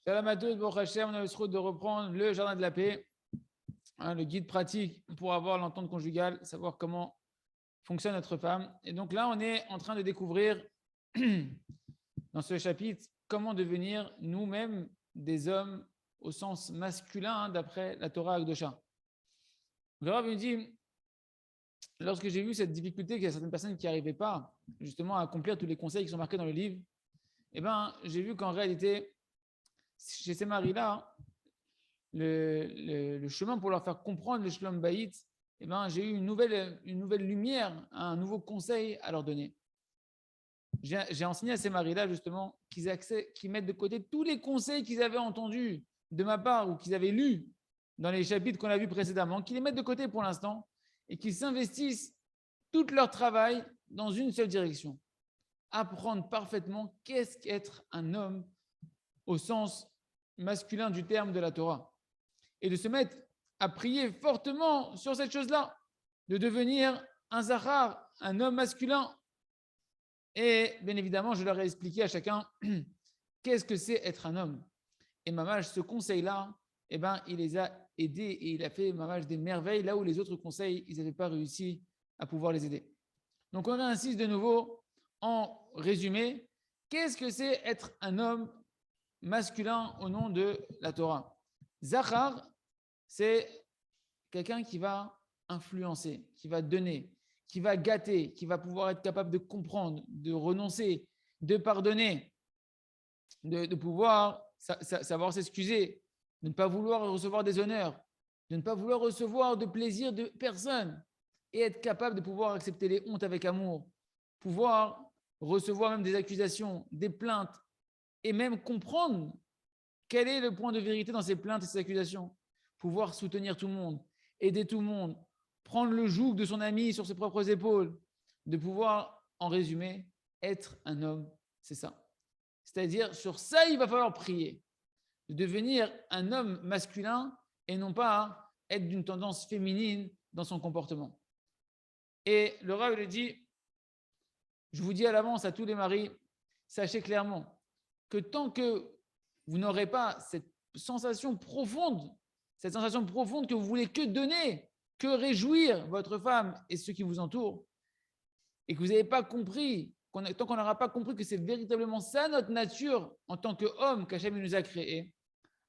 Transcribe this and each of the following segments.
Shalom à tous, Baruch Hashem, on a le souhait de reprendre le jardin de la paix, le guide pratique pour avoir l'entente conjugale, savoir comment fonctionne notre femme. Et donc là, on est en train de découvrir dans ce chapitre comment devenir nous-mêmes des hommes au sens masculin d'après la Torah Akdosha. Le Rav me dit, lorsque j'ai vu cette difficulté qu'il y a certaines personnes qui n'arrivaient pas justement à accomplir tous les conseils qui sont marqués dans le livre, eh ben, j'ai vu qu'en réalité, chez ces maris-là, le chemin pour leur faire comprendre le Shalom Bayit, eh ben, j'ai eu une nouvelle lumière, un nouveau conseil à leur donner. J'ai enseigné à ces maris-là justement qu'ils mettent de côté tous les conseils qu'ils avaient entendus de ma part ou qu'ils avaient lus dans les chapitres qu'on a vus précédemment, qu'ils les mettent de côté pour l'instant et qu'ils s'investissent tout leur travail dans une seule direction. Apprendre parfaitement qu'est-ce qu'être un homme au sens masculin du terme de la Torah. Et de se mettre à prier fortement sur cette chose-là, de devenir un zachar, un homme masculin. Et bien évidemment, je leur ai expliqué à chacun qu'est-ce que c'est être un homme. Et Mamash, ce conseil-là, eh ben, il les a aidés et il a fait Mamash des merveilles là où les autres conseils, ils n'avaient pas réussi à pouvoir les aider. Donc on insiste de nouveau en résumé, qu'est-ce que c'est être un homme masculin au nom de la Torah? Zachar, c'est quelqu'un qui va influencer, qui va donner, qui va gâter, qui va pouvoir être capable de comprendre, de renoncer, de pardonner, de pouvoir savoir s'excuser, de ne pas vouloir recevoir des honneurs, de ne pas vouloir recevoir de plaisir de personne et être capable de pouvoir accepter les hontes avec amour, pouvoir recevoir même des accusations, des plaintes et même comprendre quel est le point de vérité dans ces plaintes et ces accusations, pouvoir soutenir tout le monde, aider tout le monde, prendre le joug de son ami sur ses propres épaules, de pouvoir, en résumé, être un homme, c'est ça. C'est-à-dire, sur ça, il va falloir prier, de devenir un homme masculin et non pas être d'une tendance féminine dans son comportement. Et le Rav lui dit, je vous dis à l'avance à tous les maris, sachez clairement que tant que vous n'aurez pas cette sensation profonde que vous voulez que donner, que réjouir votre femme et ceux qui vous entourent, et que vous n'avez pas compris, tant qu'on n'aura pas compris que c'est véritablement ça notre nature en tant qu'homme qu'Hachem nous a créé,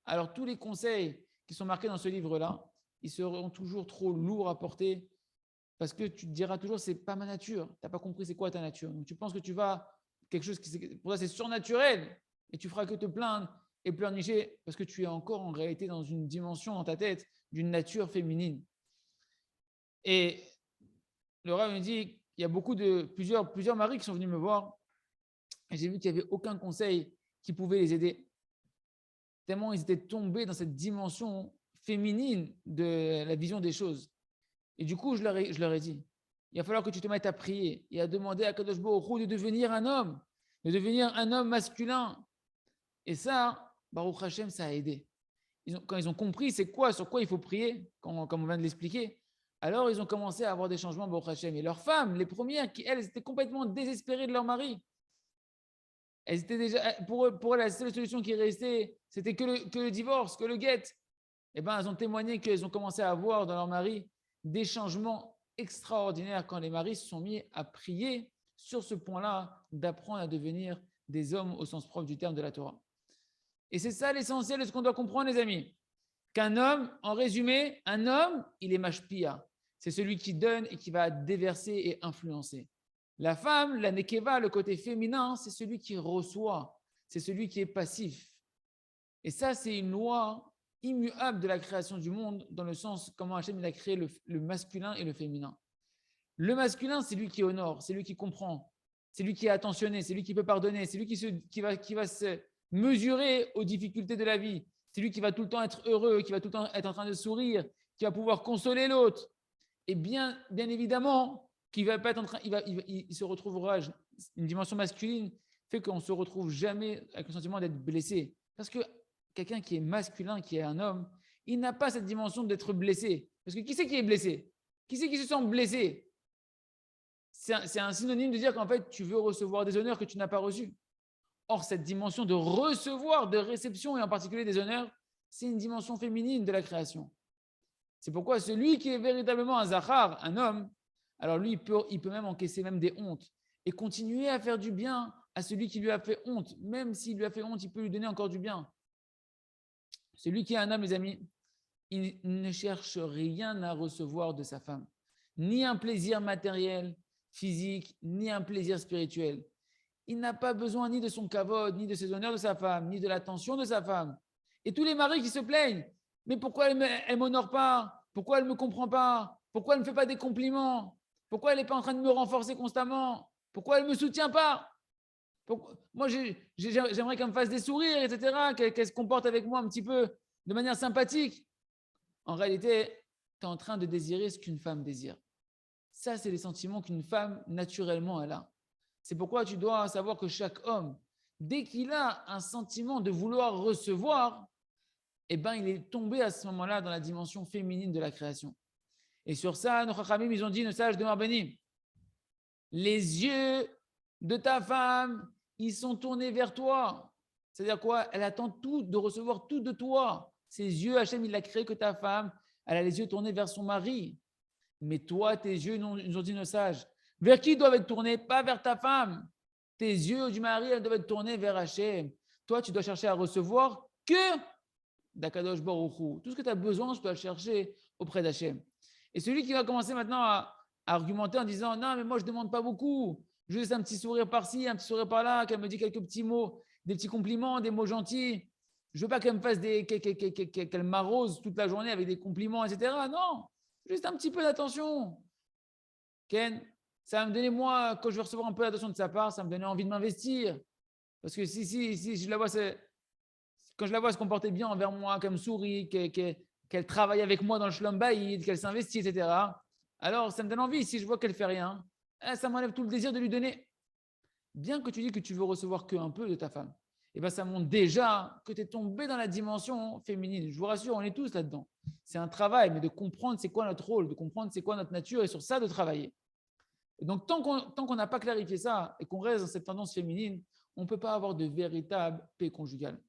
alors tous les conseils qui sont marqués dans ce livre-là, ils seront toujours trop lourds à porter parce que tu te diras toujours, c'est pas ma nature, tu n'as pas compris c'est quoi ta nature. Donc tu penses que tu vas, quelque chose qui, pour toi c'est surnaturel, et tu feras que te plaindre et pleurnicher parce que tu es encore en réalité dans une dimension dans ta tête d'une nature féminine. Et le Rav me dit, il y a plusieurs maris qui sont venus me voir et j'ai vu qu'il n'y avait aucun conseil qui pouvait les aider. Tellement ils étaient tombés dans cette dimension féminine de la vision des choses. Et du coup, je leur ai dit, il va falloir que tu te mettes à prier et à demander à Kadosh Baruch Hu de devenir un homme, masculin. Et ça, Baruch Hashem, ça a aidé. Quand ils ont compris c'est quoi, sur quoi il faut prier, comme on vient de l'expliquer, alors ils ont commencé à avoir des changements, Baruch Hashem. Et leurs femmes, les premières, elles étaient complètement désespérées de leur mari. Elles étaient déjà, pour elles, la seule solution qui restait, c'était que le divorce, que le guet. Et ben, elles ont témoigné qu'elles ont commencé à avoir dans leur mari des changements extraordinaires quand les maris se sont mis à prier sur ce point-là, d'apprendre à devenir des hommes au sens propre du terme de la Torah. Et c'est ça l'essentiel de ce qu'on doit comprendre, les amis. Qu'un homme, en résumé, un homme, il est mashpia. C'est celui qui donne et qui va déverser et influencer. La femme, la nekeva, le côté féminin, c'est celui qui reçoit. C'est celui qui est passif. Et ça, c'est une loi immuable de la création du monde, dans le sens comment Hachem a créé le masculin et le féminin. Le masculin, c'est lui qui honore, c'est lui qui comprend, c'est lui qui est attentionné, c'est lui qui peut pardonner, c'est lui qui va se mesurer aux difficultés de la vie, c'est lui qui va tout le temps être heureux, qui va tout le temps être en train de sourire, qui va pouvoir consoler l'autre. Et bien évidemment, qu'il va pas être en train, il se retrouvera, une dimension masculine fait qu'on ne se retrouve jamais avec le sentiment d'être blessé. Parce que quelqu'un qui est masculin, qui est un homme, il n'a pas cette dimension d'être blessé. Parce que qui c'est qui est blessé? Qui c'est qui se sent blessé? C'est un synonyme de dire qu'en fait, tu veux recevoir des honneurs que tu n'as pas reçus. Or, cette dimension de recevoir, de réception, et en particulier des honneurs, c'est une dimension féminine de la création. C'est pourquoi celui qui est véritablement un zachar, un homme, alors lui, il peut même encaisser même des hontes et continuer à faire du bien à celui qui lui a fait honte. Même s'il lui a fait honte, il peut lui donner encore du bien. Celui qui est un homme, les amis, il ne cherche rien à recevoir de sa femme. Ni un plaisir matériel, physique, ni un plaisir spirituel. Il n'a pas besoin ni de son kavod, ni de ses honneurs de sa femme, ni de l'attention de sa femme. Et tous les maris qui se plaignent, mais pourquoi elle ne m'honore pas? Pourquoi elle ne me comprend pas? Pourquoi elle ne me fait pas des compliments? Pourquoi elle n'est pas en train de me renforcer constamment? Pourquoi elle ne me soutient pas? Moi, j'aimerais qu'elle me fasse des sourires, etc., qu'elle se comporte avec moi un petit peu de manière sympathique. En réalité, tu es en train de désirer ce qu'une femme désire. Ça, c'est les sentiments qu'une femme, naturellement, elle a. C'est pourquoi tu dois savoir que chaque homme, dès qu'il a un sentiment de vouloir recevoir, eh ben, il est tombé à ce moment-là dans la dimension féminine de la création. Et sur ça, nos chachamim, ils ont dit, nos sages de Marbeni, les yeux de ta femme, ils sont tournés vers toi. C'est-à-dire quoi? Elle attend tout, de recevoir tout de toi. Ses yeux, Hachem, il l'a créé que ta femme, elle a les yeux tournés vers son mari. Mais toi, tes yeux, nous ont dit nos sages, vers qui doivent être tournés? Pas vers ta femme. Tes yeux du mari, elles doivent être tournés vers Hachem. Toi, tu dois chercher à recevoir que d'Akadosh Baruch Hu. Tout ce que tu as besoin, tu dois le chercher auprès d'Hachem. Et celui qui va commencer maintenant à argumenter en disant non, mais moi, je ne demande pas beaucoup. Juste un petit sourire par-ci, un petit sourire par-là, qu'elle me dise quelques petits mots, des petits compliments, des mots gentils. Je ne veux pas qu'elle me fasse qu'elle m'arrose toute la journée avec des compliments, etc. Non, juste un petit peu d'attention. Ken, ça va me donner, moi, quand je vais recevoir un peu d'attention de sa part, ça me donner envie de m'investir. Parce que si je la vois, quand je la vois se comporter bien envers moi, qu'elle me sourit, qu'elle travaille avec moi dans le Shlom Bayit, qu'elle s'investit, etc., alors ça me donne envie. Si je vois qu'elle ne fait rien, ça m'enlève tout le désir de lui donner. Bien que tu dis que tu veux recevoir qu'un peu de ta femme, et ben ça montre déjà que tu es tombé dans la dimension féminine. Je vous rassure, on est tous là-dedans. C'est un travail, mais de comprendre c'est quoi notre rôle, de comprendre c'est quoi notre nature et sur ça de travailler. Et donc, tant qu'on n'a pas clarifié ça et qu'on reste dans cette tendance féminine, on ne peut pas avoir de véritable paix conjugale.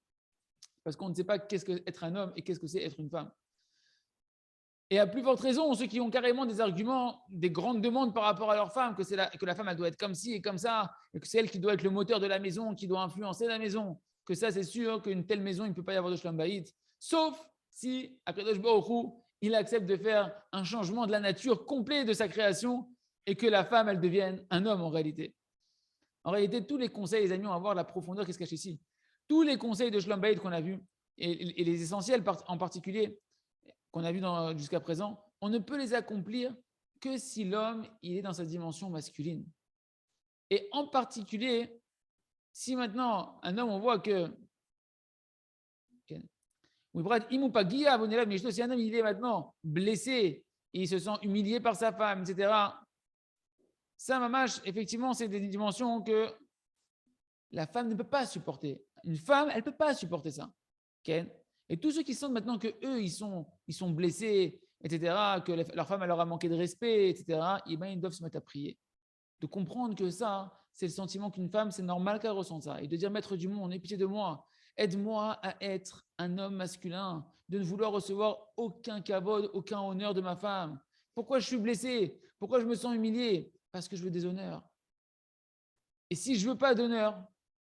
Parce qu'on ne sait pas qu'est-ce que être un homme et qu'est-ce que c'est être une femme. Et à plus forte raison, ceux qui ont carrément des arguments, des grandes demandes par rapport à leur femme, que la femme, elle doit être comme ci et comme ça, et que c'est elle qui doit être le moteur de la maison, qui doit influencer la maison, que ça, c'est sûr qu'une telle maison, il ne peut pas y avoir de Shlom Bayit, sauf si Akadosh Baruch Hu, il accepte de faire un changement de la nature complet de sa création et que la femme, elle devienne un homme en réalité. En réalité, tous les conseils, les amis, on va voir la profondeur qui se cache ici. Tous les conseils de Shlom Bayit qu'on a vus, et les essentiels en particulier, qu'on a vus jusqu'à présent, on ne peut les accomplir que si l'homme il est dans sa dimension masculine. Et en particulier, si maintenant un homme, on voit que si un homme il est maintenant blessé, et il se sent humilié par sa femme, etc., ça, mamash, effectivement, c'est des dimensions que la femme ne peut pas supporter. Une femme, elle ne peut pas supporter ça. Et tous ceux qui sentent maintenant que eux ils sont blessés, etc., que leur femme elle leur a manqué de respect, etc., et ben, ils doivent se mettre à prier. De comprendre que ça, c'est le sentiment qu'une femme, c'est normal qu'elle ressente ça. Et de dire, maître du monde, aie pitié de moi, aide-moi à être un homme masculin, de ne vouloir recevoir aucun kavod, aucun honneur de ma femme. Pourquoi je suis blessé? Pourquoi je me sens humilié? Parce que je veux des honneurs. Et si je ne veux pas d'honneur,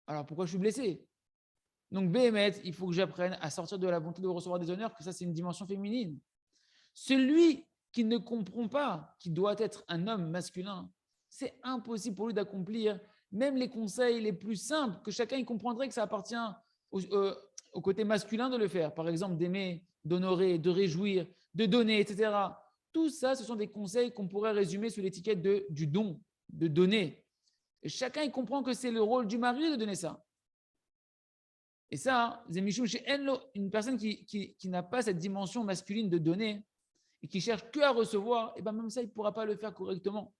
alors pourquoi je suis blessé? Donc, Béhémet, il faut que j'apprenne à sortir de la volonté de recevoir des honneurs, que ça, c'est une dimension féminine. Celui qui ne comprend pas qu'il doit être un homme masculin, c'est impossible pour lui d'accomplir même les conseils les plus simples, que chacun il comprendrait que ça appartient au côté masculin de le faire. Par exemple, d'aimer, d'honorer, de réjouir, de donner, etc. Tout ça, ce sont des conseils qu'on pourrait résumer sous l'étiquette du don, de donner. Et chacun il comprend que c'est le rôle du mari de donner ça. Et ça, une personne qui n'a pas cette dimension masculine de donner et qui cherche que à recevoir, et ben même ça, il ne pourra pas le faire correctement.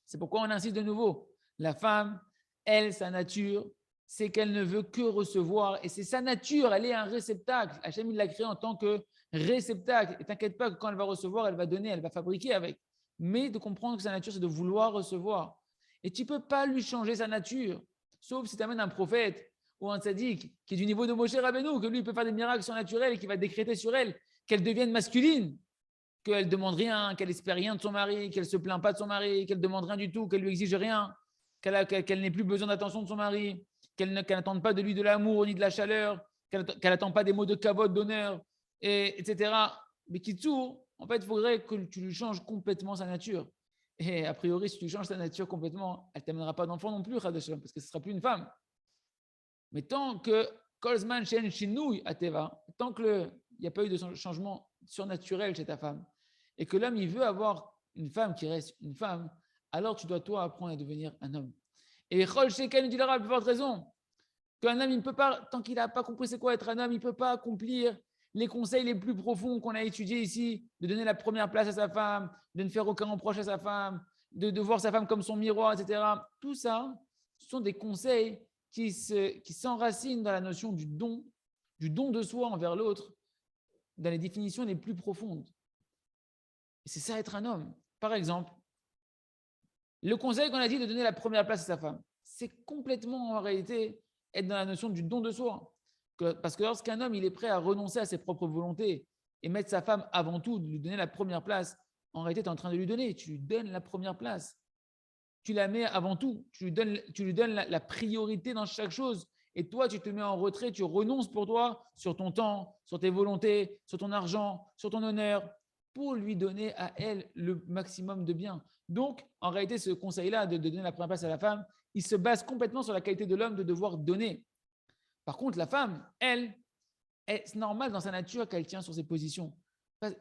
C'est pourquoi on insiste de nouveau. La femme, elle, sa nature, c'est qu'elle ne veut que recevoir. Et c'est sa nature, elle est un réceptacle. Hachem, il l'a créée en tant que réceptacle. Et t'inquiète pas que quand elle va recevoir, elle va donner, elle va fabriquer avec. Mais de comprendre que sa nature, c'est de vouloir recevoir. Et tu ne peux pas lui changer sa nature. sauf si tu amènes un prophète ou un tzaddik qui est du niveau de Moshe Rabbeinu, que lui, il peut faire des miracles surnaturels et qui va décréter sur elle qu'elle devienne masculine, qu'elle ne demande rien, qu'elle espère rien de son mari, qu'elle ne se plaint pas de son mari, qu'elle ne demande rien du tout, qu'elle lui exige rien, qu'elle n'ait plus besoin d'attention de son mari, qu'elle n'attende pas de lui de l'amour ni de la chaleur, qu'elle n'attend pas des mots de kavod, d'honneur, etc. Mais Kitsour, en fait, il faudrait que tu lui changes complètement sa nature. Et a priori, si tu changes sa nature complètement, elle ne t'amènera pas d'enfant non plus, parce que ce ne sera plus une femme. Mais tant que Kolzman Shen Shinouy à Teva, tant qu'il n'y a pas eu de changement surnaturel chez ta femme, et que l'homme, il veut avoir une femme qui reste une femme, alors tu dois, toi, apprendre à devenir un homme. Et Chol Sheken nous dit la plus forte raison, qu'un homme, il ne peut pas, tant qu'il n'a pas compris c'est quoi être un homme, il ne peut pas accomplir les conseils les plus profonds qu'on a étudiés ici, de donner la première place à sa femme, de ne faire aucun reproche à sa femme, de voir sa femme comme son miroir, etc. Tout ça, ce sont des conseils qui s'enracinent dans la notion du don de soi envers l'autre, dans les définitions les plus profondes. Et c'est ça être un homme. Par exemple, le conseil qu'on a dit de donner la première place à sa femme, c'est complètement en réalité être dans la notion du don de soi. Parce que lorsqu'un homme il est prêt à renoncer à ses propres volontés et mettre sa femme avant tout, de lui donner la première place, en réalité, tu es en train de lui donner, tu lui donnes la première place. Tu la mets avant tout, tu lui donnes la priorité dans chaque chose. Et toi, tu te mets en retrait, tu renonces pour toi sur ton temps, sur tes volontés, sur ton argent, sur ton honneur, pour lui donner à elle le maximum de bien. Donc, en réalité, ce conseil-là de donner la première place à la femme, il se base complètement sur la qualité de l'homme de devoir donner. Par contre, la femme, elle, c'est normal dans sa nature qu'elle tient sur ses positions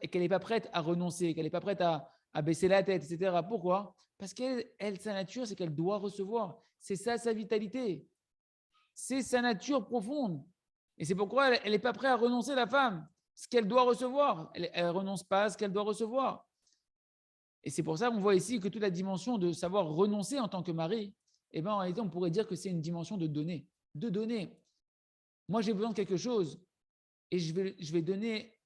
et qu'elle n'est pas prête à renoncer, qu'elle n'est pas prête à baisser la tête, etc. Pourquoi? Parce qu'elle, sa nature, c'est qu'elle doit recevoir. C'est ça, sa vitalité. C'est sa nature profonde. Et c'est pourquoi elle n'est pas prête à renoncer, la femme, ce qu'elle doit recevoir. Elle ne renonce pas à ce qu'elle doit recevoir. Et c'est pour ça qu'on voit ici que toute la dimension de savoir renoncer en tant que mari, eh ben, en réalité, on pourrait dire que c'est une dimension de donner. De donner. Moi, j'ai besoin de quelque chose et je vais donner,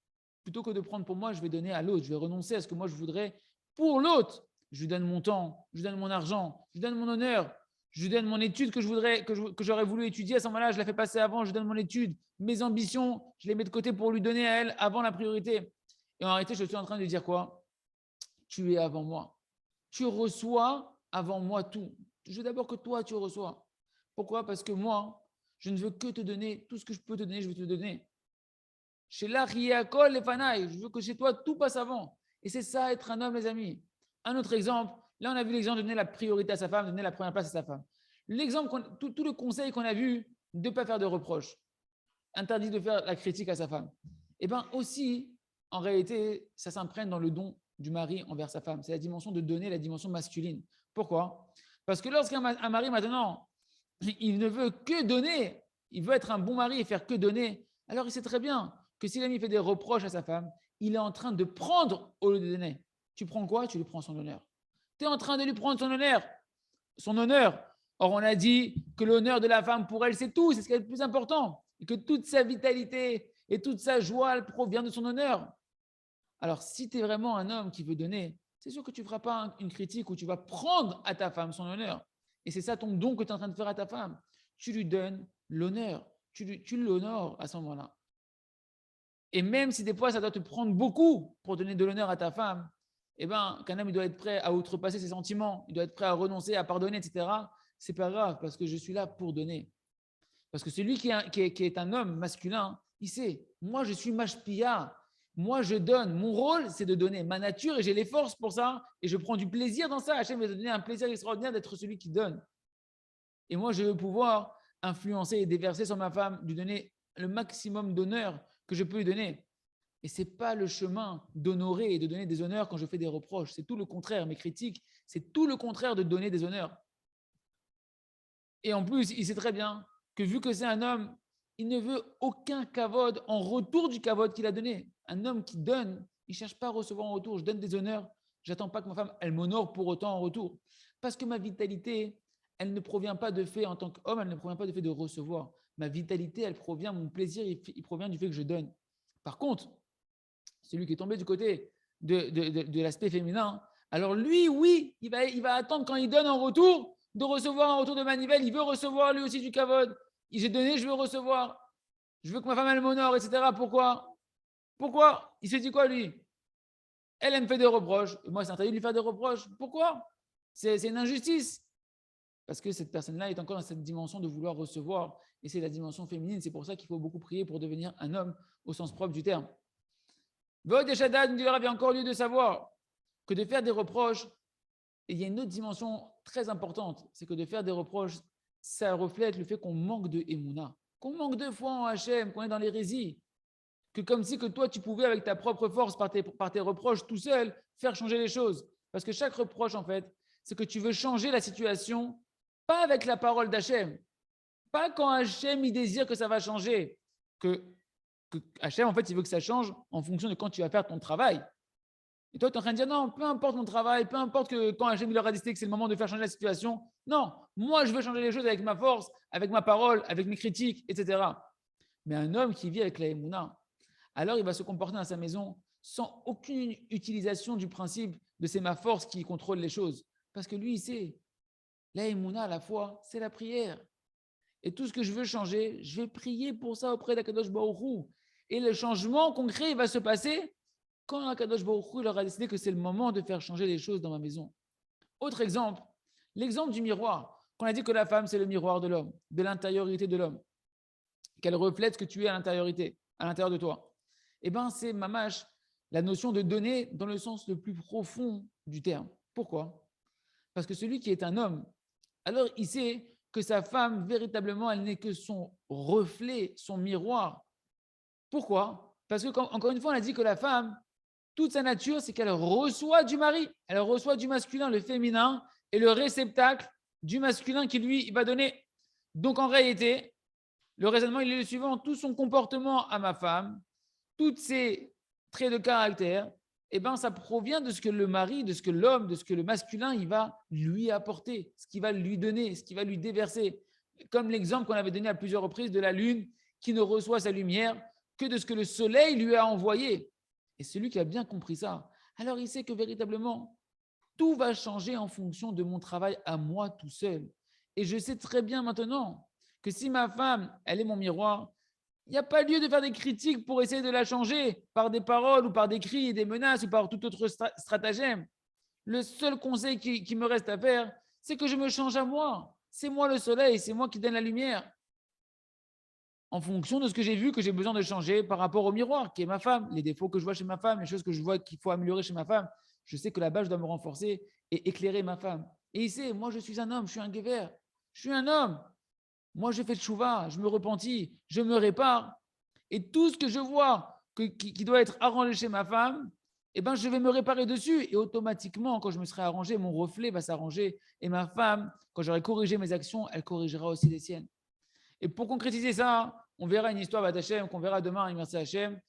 plutôt que de prendre pour moi, je vais donner à l'autre. Je vais renoncer à ce que moi, je voudrais pour l'autre. Je lui donne mon temps, je lui donne mon argent, je lui donne mon honneur, je lui donne mon étude que j'aurais voulu étudier à ce moment-là, je la fais passer avant, je lui donne mon étude, mes ambitions, je les mets de côté pour lui donner à elle avant la priorité. Et en réalité, je suis en train de lui dire quoi? Tu es avant moi. Tu reçois avant moi tout. Je veux d'abord que toi, tu reçois. Pourquoi? Parce que moi, je ne veux que te donner tout ce que je peux te donner, je veux te donner. Chez l'Ariakol et Fanaï, je veux que chez toi, tout passe avant. Et c'est ça, être un homme, les amis. Un autre exemple, là, on a vu l'exemple de donner la priorité à sa femme, de donner la première place à sa femme. L'exemple, tout le conseil qu'on a vu de ne pas faire de reproches, interdit de faire la critique à sa femme. Et bien aussi, en réalité, ça s'imprègne dans le don du mari envers sa femme. C'est la dimension de donner, la dimension masculine. Pourquoi? Parce que lorsqu'un mari, maintenant, il ne veut que donner, il veut être un bon mari et faire que donner, alors il sait très bien que si l'ami fait des reproches à sa femme, il est en train de prendre au lieu de donner. Tu prends quoi? Tu lui prends son honneur. Tu es en train de lui prendre son honneur. Son honneur. Or, on a dit que l'honneur de la femme, pour elle, c'est tout, c'est ce qui est le plus important. Et que toute sa vitalité et toute sa joie, elle provient de son honneur. Alors, si tu es vraiment un homme qui veut donner, c'est sûr que tu ne feras pas une critique où tu vas prendre à ta femme son honneur. Et c'est ça ton don que tu es en train de faire à ta femme. Tu lui donnes l'honneur. Tu l'honores à ce moment-là. Et même si des fois, ça doit te prendre beaucoup pour donner de l'honneur à ta femme, eh ben, qu'un homme il doit être prêt à outrepasser ses sentiments, il doit être prêt à renoncer, à pardonner, etc. C'est pas grave parce que je suis là pour donner. Parce que celui qui est un homme masculin, il sait, moi je suis mashpia, moi je donne, mon rôle c'est de donner ma nature et j'ai les forces pour ça et je prends du plaisir dans ça. Hachem va donner un plaisir extraordinaire d'être celui qui donne. Et moi je veux pouvoir influencer et déverser sur ma femme, lui donner le maximum d'honneur que je peux lui donner. Et ce n'est pas le chemin d'honorer et de donner des honneurs quand je fais des reproches. C'est tout le contraire. Mes critiques, c'est tout le contraire de donner des honneurs. Et en plus, il sait très bien que vu que c'est un homme, il ne veut aucun kavod en retour du kavod qu'il a donné. Un homme qui donne, il ne cherche pas à recevoir en retour. Je donne des honneurs. Je n'attends pas que ma femme, elle m'honore pour autant en retour. Parce que ma vitalité, elle ne provient pas de fait en tant qu'homme, elle ne provient pas du fait de recevoir. Ma vitalité, elle provient, mon plaisir, il provient du fait que je donne. Par contre, celui qui est tombé du côté de l'aspect féminin, alors lui, oui, il va attendre quand il donne en retour de recevoir un retour de manivelle. Il veut recevoir lui aussi du kavod. J'ai donné, je veux recevoir. Je veux que ma femme elle m'honore, etc. Pourquoi? Pourquoi? Il se dit quoi lui? Elle me fait des reproches. Et moi, c'est interdit de lui faire des reproches. Pourquoi? C'est une injustice. Parce que cette personne-là est encore dans cette dimension de vouloir recevoir. Et c'est la dimension féminine. C'est pour ça qu'il faut beaucoup prier pour devenir un homme au sens propre du terme. Vod et Shaddad nous avait encore lieu de savoir que de faire des reproches, et il y a une autre dimension très importante, c'est que de faire des reproches, ça reflète le fait qu'on manque de Emouna, qu'on manque de foi en Hachem, qu'on est dans l'hérésie, que comme si que toi, tu pouvais avec ta propre force, par tes reproches tout seul, faire changer les choses. Parce que chaque reproche, en fait, c'est que tu veux changer la situation, pas avec la parole d'Hachem, pas quand Hachem, il désire que ça va changer, que Hachem, en fait, il veut que ça change en fonction de quand tu vas faire ton travail. Et toi, tu es en train de dire non, peu importe mon travail, peu importe que quand Hachem il leur a décidé que c'est le moment de faire changer la situation. Non, moi, je veux changer les choses avec ma force, avec ma parole, avec mes critiques, etc. Mais un homme qui vit avec la Emouna, alors il va se comporter dans sa maison sans aucune utilisation du principe de c'est ma force qui contrôle les choses. Parce que lui, il sait, la Emouna, à la fois, c'est la prière. Et tout ce que je veux changer, je vais prier pour ça auprès d'Akadosh Baruch Hu. Et le changement concret, il va se passer quand Akadosh Baruch Hu leur a décidé que c'est le moment de faire changer les choses dans ma maison. Autre exemple, l'exemple du miroir. Qu'on a dit que la femme, c'est le miroir de l'homme, de l'intériorité de l'homme, qu'elle reflète ce que tu es à l'intérieur de toi. Eh bien, c'est mamash, la notion de donner dans le sens le plus profond du terme. Pourquoi? Parce que celui qui est un homme, alors il sait que sa femme, véritablement, elle n'est que son reflet, son miroir. Pourquoi? Parce que, encore une fois, on a dit que la femme, toute sa nature, c'est qu'elle reçoit du mari, elle reçoit du masculin, le féminin, et le réceptacle du masculin qui lui va donner. Donc en réalité, le raisonnement, il est le suivant, tout son comportement à ma femme, tous ses traits de caractère, eh ben, ça provient de ce que le mari, de ce que l'homme, de ce que le masculin, il va lui apporter, ce qu'il va lui donner, ce qu'il va lui déverser. Comme l'exemple qu'on avait donné à plusieurs reprises de la lune qui ne reçoit sa lumière que de ce que le soleil lui a envoyé. Et celui qui a bien compris ça, alors il sait que véritablement, tout va changer en fonction de mon travail à moi tout seul. Et je sais très bien maintenant que si ma femme, elle est mon miroir, il n'y a pas lieu de faire des critiques pour essayer de la changer par des paroles ou par des cris, des menaces ou par tout autre stratagème. Le seul conseil qui me reste à faire, c'est que je me change à moi. C'est moi le soleil, c'est moi qui donne la lumière. En fonction de ce que j'ai vu, que j'ai besoin de changer par rapport au miroir, qui est ma femme, les défauts que je vois chez ma femme, les choses que je vois qu'il faut améliorer chez ma femme. Je sais que là-bas, je dois me renforcer et éclairer ma femme. Et il sait, moi, je suis un homme, je suis un guéver, je suis un homme. Moi, je fais tchouva, je me repentis, je me répare. Et tout ce que je vois qui doit être arrangé chez ma femme, eh ben, je vais me réparer dessus. Et automatiquement, quand je me serai arrangé, mon reflet va s'arranger. Et ma femme, quand j'aurai corrigé mes actions, elle corrigera aussi les siennes. Et pour concrétiser ça, on verra une histoire d'Hachem qu'on verra demain, merci Hachem.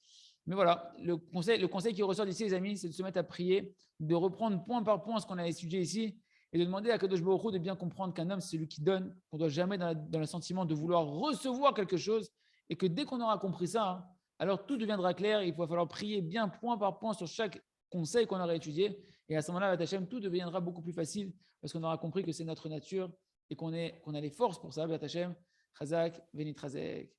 Mais voilà, le conseil qui ressort d'ici, les amis, c'est de se mettre à prier, de reprendre point par point ce qu'on a étudié ici et de demander à Kadosh Baruch Hu de bien comprendre qu'un homme, c'est celui qui donne, qu'on ne doit jamais dans le sentiment de vouloir recevoir quelque chose et que dès qu'on aura compris ça, alors tout deviendra clair. Il va falloir prier bien point par point sur chaque conseil qu'on aura étudié. Et à ce moment-là, Hachem, tout deviendra beaucoup plus facile parce qu'on aura compris que c'est notre nature et qu'on a les forces pour ça, Hachem. Chazak, Venit Chazek.